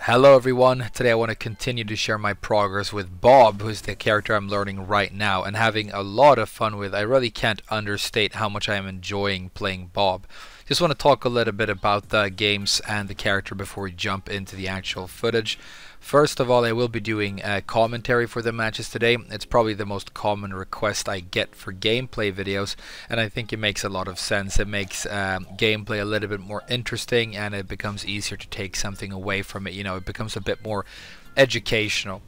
Hello everyone, today I want to continue to share my progress with Bob, who's the character I'm learning right now and having a lot of fun with. I really can't understate how much I am enjoying playing Bob. Just want to talk a little bit about the games and the character before we jump into the actual footage. First of all, I will be doing a commentary for the matches today. It's probably the most common request I get for gameplay videos, and I think it makes a lot of sense. It makes gameplay a little bit more interesting, and it becomes easier to take something away from it. You know, it becomes a bit more educational.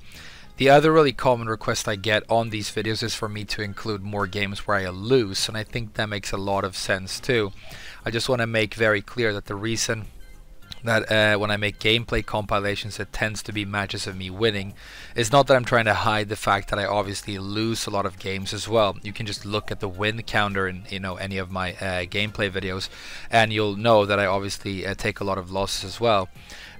The other really common request I get on these videos is for me to include more games where I lose, and I think that makes a lot of sense too. I just want to make very clear that the reason that when I make gameplay compilations it tends to be matches of me winning. It's not that I'm trying to hide the fact that I obviously lose a lot of games as well. You can just look at the win counter in any of my gameplay videos and you'll know that I obviously take a lot of losses as well.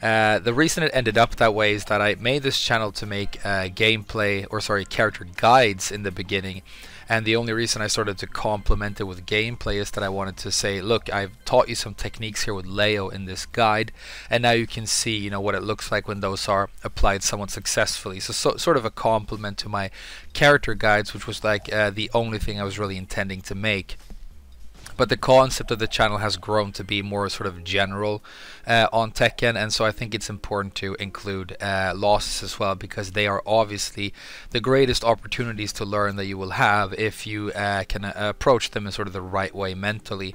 The reason it ended up that way is that I made this channel to make character guides in the beginning, and the only reason I started to complement it with gameplay is that I wanted to say, look, I've taught you some techniques here with Leo in this guide, and now you can see, what it looks like when those are applied somewhat successfully. So sort of a complement to my character guides, which was like the only thing I was really intending to make. But the concept of the channel has grown to be more sort of general on Tekken, and so I think it's important to include losses as well, because they are obviously the greatest opportunities to learn that you will have if you can approach them in sort of the right way mentally.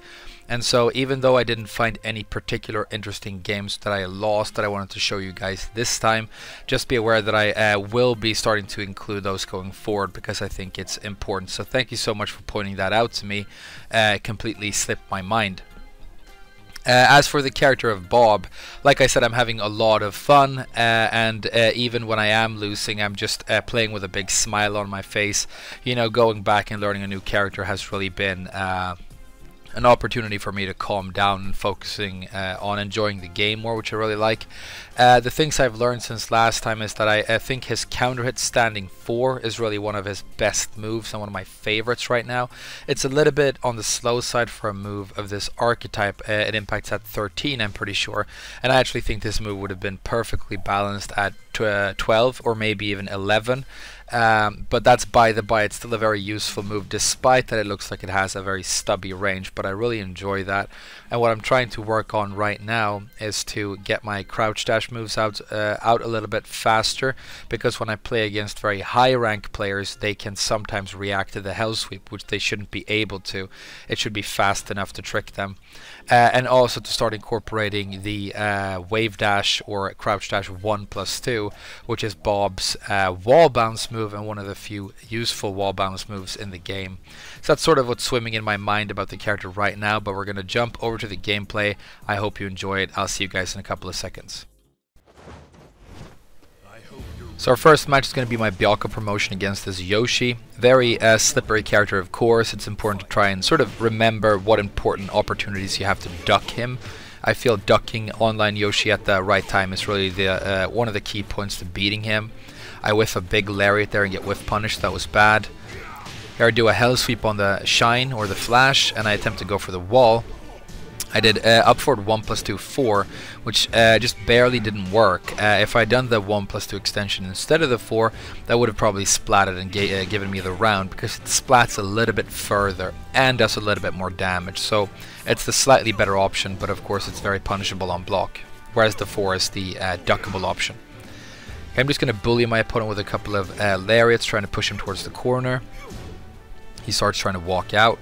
And so even though I didn't find any particular interesting games that I lost that I wanted to show you guys this time, just be aware that I will be starting to include those going forward because I think it's important. So thank you so much for pointing that out to me. Completely slipped my mind. As for the character of Bob, like I said, I'm having a lot of fun, and even when I am losing, I'm just playing with a big smile on my face. Going back and learning a new character has really been an opportunity for me to calm down and focusing on enjoying the game more, which I really like. The things I've learned since last time is that I think his counter hit standing 4 is really one of his best moves and one of my favorites right now. It's a little bit on the slow side for a move of this archetype. It impacts at 13, I'm pretty sure, and I actually think this move would have been perfectly balanced at 12 or maybe even 11. But that's by the by. It's still a very useful move, despite that it looks like it has a very stubby range, but I really enjoy that. And what I'm trying to work on right now is to get my crouch dash moves out a little bit faster, because when I play against very high rank players, they can sometimes react to the hell sweep, which they shouldn't be able to. It should be fast enough to trick them. And also to start incorporating the wave dash or crouch dash 1+2, which is Bob's wall bounce move and one of the few useful wall bounce moves in the game. So that's sort of what's swimming in my mind about the character right now, but we're going to jump over to the gameplay. I hope you enjoy it. I'll see you guys in a couple of seconds. So our first match is going to be my Byakuya promotion against this Yoshi. Very slippery character, of course. It's important to try and sort of remember what important opportunities you have to duck him. I feel ducking online Yoshi at the right time is really the one of the key points to beating him. I whiff a big lariat there and get whiff punished. That was bad. Here I do a hell sweep on the shine or the flash, and I attempt to go for the wall. I did up forward 1+2 4, which just barely didn't work. If I'd done the 1+2 extension instead of the 4, that would have probably splatted and given me the round, because it splats a little bit further and does a little bit more damage. So it's the slightly better option, but of course it's very punishable on block, whereas the 4 is the duckable option. Okay, I'm just going to bully my opponent with a couple of lariats, trying to push him towards the corner. He starts trying to walk out.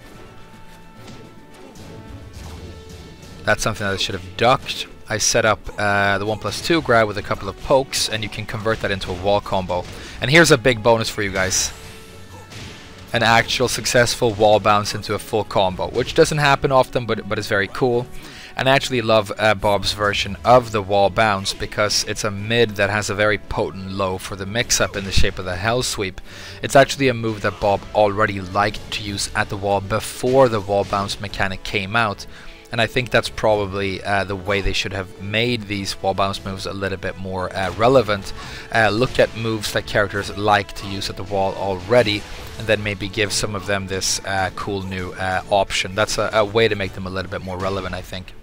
That's something that I should have ducked. I set up the 1+2 grab with a couple of pokes, and you can convert that into a wall combo. And here's a big bonus for you guys. An actual successful wall bounce into a full combo, which doesn't happen often, but is very cool. And I actually love Bob's version of the wall bounce, because it's a mid that has a very potent low for the mix-up in the shape of the hell sweep. It's actually a move that Bob already liked to use at the wall before the wall bounce mechanic came out. And I think that's probably the way they should have made these wall bounce moves a little bit more relevant. Look at moves that characters like to use at the wall already, and then maybe give some of them this cool new option. That's a way to make them a little bit more relevant, I think.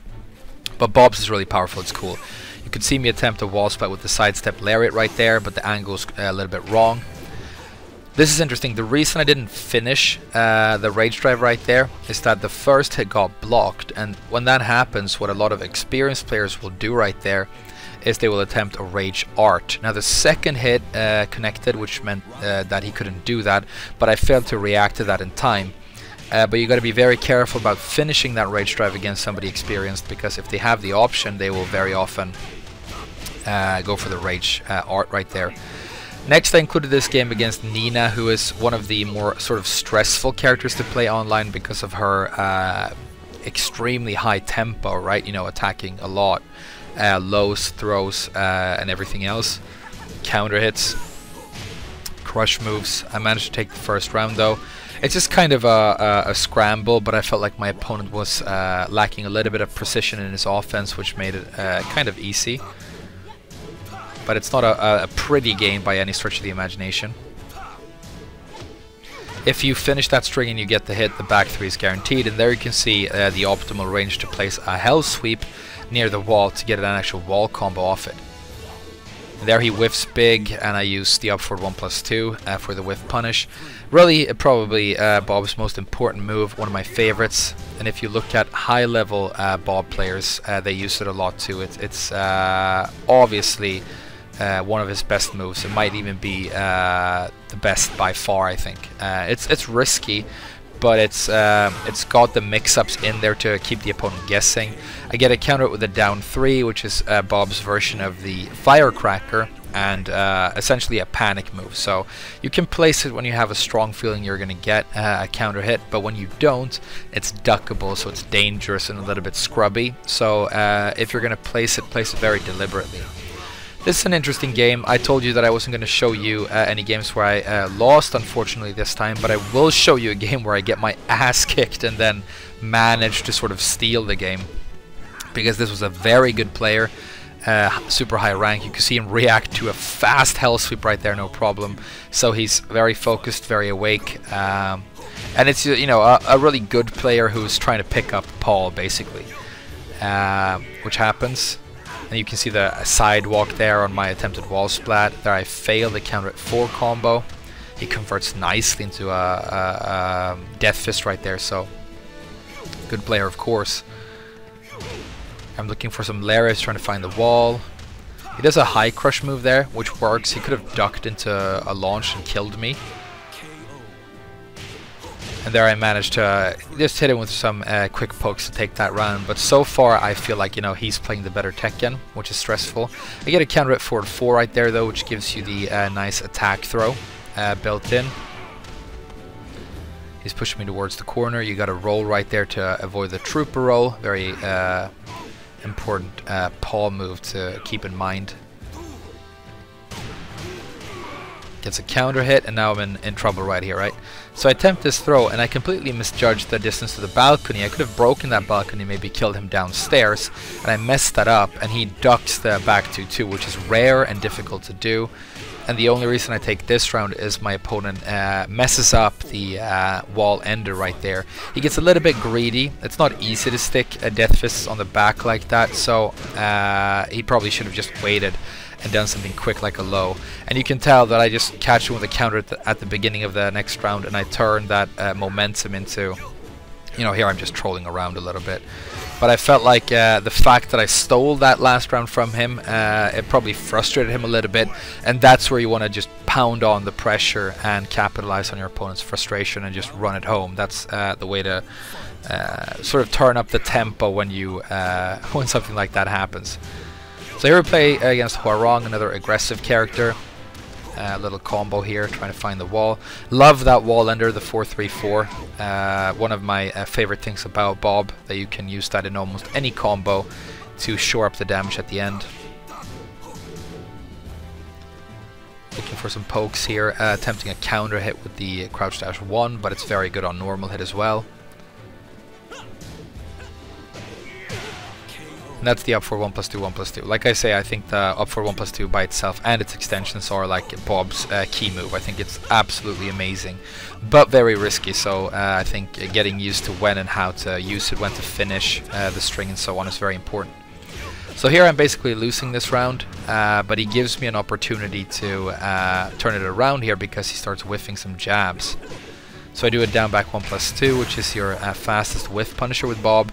But Bob's is really powerful, it's cool. You could see me attempt a wall splat with the sidestep lariat right there, but the angle's a little bit wrong. This is interesting. The reason I didn't finish the rage drive right there is that the first hit got blocked, and when that happens, what a lot of experienced players will do right there is they will attempt a rage art. Now the second hit connected, which meant that he couldn't do that, but I failed to react to that in time. But you got to be very careful about finishing that rage drive against somebody experienced, because if they have the option, they will very often go for the rage art right there. Next, I included this game against Nina, who is one of the more sort of stressful characters to play online because of her extremely high tempo, right? You know, attacking a lot, lows, throws, and everything else. Counter hits, crush moves. I managed to take the first round though. It's just kind of a scramble, but I felt like my opponent was lacking a little bit of precision in his offense, which made it kind of easy. But it's not a pretty game by any stretch of the imagination. If you finish that string and you get the hit, the back three is guaranteed, and there you can see the optimal range to place a hell sweep near the wall to get an actual wall combo off it. And there he whiffs big, and I use the up forward 1+2 for the whiff punish. Really, probably Bob's most important move, one of my favorites. And if you look at high level Bob players, they use it a lot too. It's obviously one of his best moves. It might even be the best by far, I think. It's risky, but it's got the mix-ups in there to keep the opponent guessing. I get a counter with a down 3, which is Bob's version of the firecracker, and essentially a panic move. So you can place it when you have a strong feeling you're going to get a counter hit, but when you don't, it's duckable, so it's dangerous and a little bit scrubby. So if you're going to place it very deliberately. This is an interesting game. I told you that I wasn't going to show you any games where I lost, unfortunately, this time, but I will show you a game where I get my ass kicked and then manage to sort of steal the game, because this was a very good player, super high rank. You can see him react to a fast hell sweep right there, no problem. So he's very focused, very awake, and it's, you know, a really good player who's trying to pick up Paul, basically, which happens. And you can see the sidewalk there on my attempted wall splat. There I failed the counter at 4 combo. He converts nicely into a death fist right there, so good player, of course. I'm looking for some lariats, trying to find the wall. He does a high crush move there, which works. He could have ducked into a launch and killed me. And there I managed to just hit him with some quick pokes to take that round. But so far I feel like, you know, he's playing the better Tekken, which is stressful. I get a counter at forward 4 right there though, which gives you the nice attack throw built in. He's pushing me towards the corner. You got a roll right there to avoid the trooper roll. Very important paw move to keep in mind. Gets a counter hit, and now I'm in trouble right here, right? So I attempt this throw, and I completely misjudged the distance to the balcony. I could have broken that balcony, maybe killed him downstairs, and I messed that up, and he ducks the back 2-2, which is rare and difficult to do. And the only reason I take this round is my opponent messes up the wall ender right there. He gets a little bit greedy. It's not easy to stick a death fist on the back like that, so he probably should have just waited and done something quick like a low. And you can tell that I just catch him with a counter at the beginning of the next round, and I turn that momentum into, you know, here I'm just trolling around a little bit. But I felt like the fact that I stole that last round from him, it probably frustrated him a little bit, and that's where you want to just pound on the pressure and capitalize on your opponent's frustration and just run it home. That's the way to sort of turn up the tempo when you when something like that happens. So here we play against Huarong, another aggressive character. Little combo here, trying to find the wall. Love that wall ender, the 4-3-4. One of my favorite things about Bob, that you can use that in almost any combo to shore up the damage at the end. Looking for some pokes here, attempting a counter hit with the crouch dash 1, but it's very good on normal hit as well. And that's the up for 1+2, 1+2. Like I say, I think the up for 1+2 by itself and its extensions are like Bob's key move. I think it's absolutely amazing, but very risky. So I think getting used to when and how to use it, when to finish the string and so on is very important. So here I'm basically losing this round, but he gives me an opportunity to turn it around here because he starts whiffing some jabs. So I do a down back 1+2, which is your fastest whiff punisher with Bob.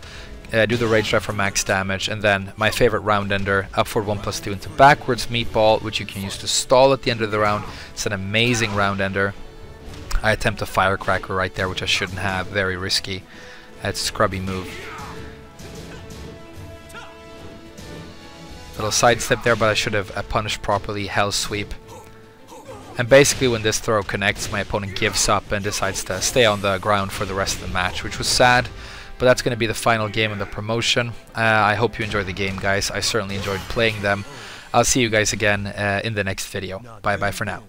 Do the rage drive for max damage, and then my favorite round ender, up for 1+2 into backwards meatball, which you can use to stall at the end of the round. It's an amazing round ender. I attempt a firecracker right there, which I shouldn't have, very risky. It's a scrubby move. Little sidestep there, but I should have punished properly. Hell sweep. And basically when this throw connects, my opponent gives up and decides to stay on the ground for the rest of the match, which was sad. But that's going to be the final game of the promotion. I hope you enjoyed the game, guys. I certainly enjoyed playing them. I'll see you guys again in the next video. Bye bye for now.